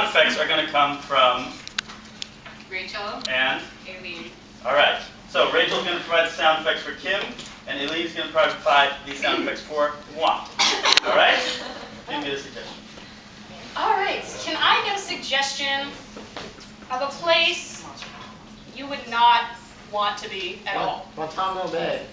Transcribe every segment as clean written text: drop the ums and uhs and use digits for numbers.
effects are going to come from Rachel and Aileen. All right. So Rachel's going to provide the sound effects for Kim, and Aileen's going to provide the sound effects for moi. All right? Give me a suggestion. All right. Can I get a suggestion of a place you would not want to be at all? Guantanamo Bay.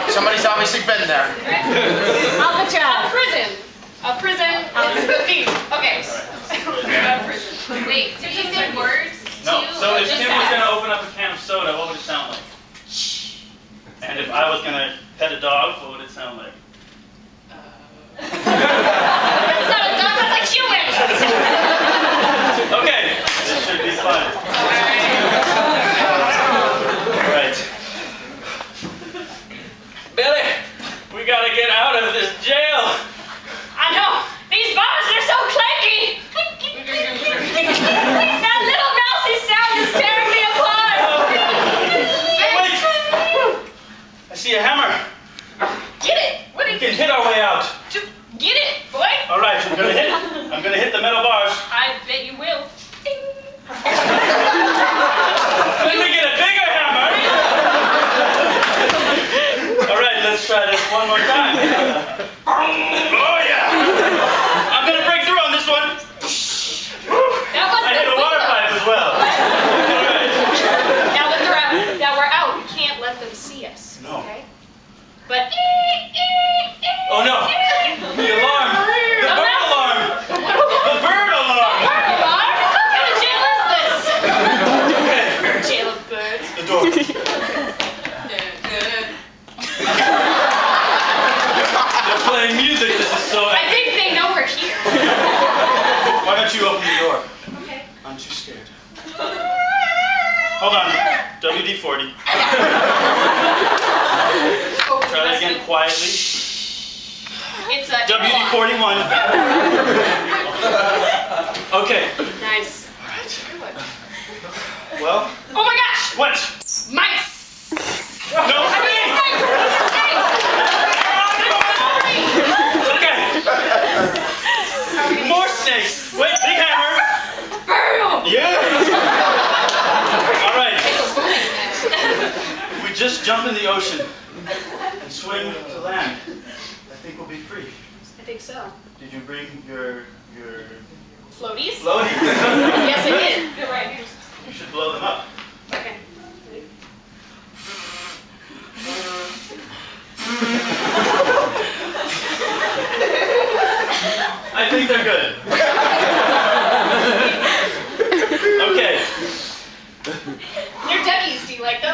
Somebody's obviously been there. A prison. A prison is the theme. Okay. A prison. Wait, did you say words? No. too, So or if just Kim was going to sounds? open up a can of soda, what would it sound like? And if I was going to pet a dog, what would it sound like? That's not a dog. That's like human. Okay. This should be fun. All right. Billy, we got to get out of this jail. I know. These bars are so clanky. That little mousy sound is tearing me apart. Wait! I see a hammer. Get it. What We is can hit our way out. Get it, boy. All right, I'm gonna hit the metal bars. I bet you will. Let me get a bigger hammer. All right, let's try this one more time. Oh yeah! I'm gonna break through on this one. That was I hit a water pipe as well. All right. Now we're out. We can't let them see us. No. Okay. But. Oh no! The alarm! The bird alarm! The bird alarm! Bird alarm? What kind of jail is this? Okay. Jail of birds. The door. They're playing music. This is so. I think they know we're here. Why don't you open the door? Okay. I'm too scared. Hold on. WD-40. Try that again quietly. It's a WD-41. Okay. Nice. Alright. Well, Oh my gosh! what? Mice! No, snake! Okay. More snakes. Wait, big hammer. Burn! Yeah. Alright. If we just jump in the ocean and swim to land, I think we'll be free. I think so. Did you bring your Floaties? floaties? Yes, I did. They're right here. You should blow them up. Okay. I think they're good. Okay. They're duckies. Do you like them?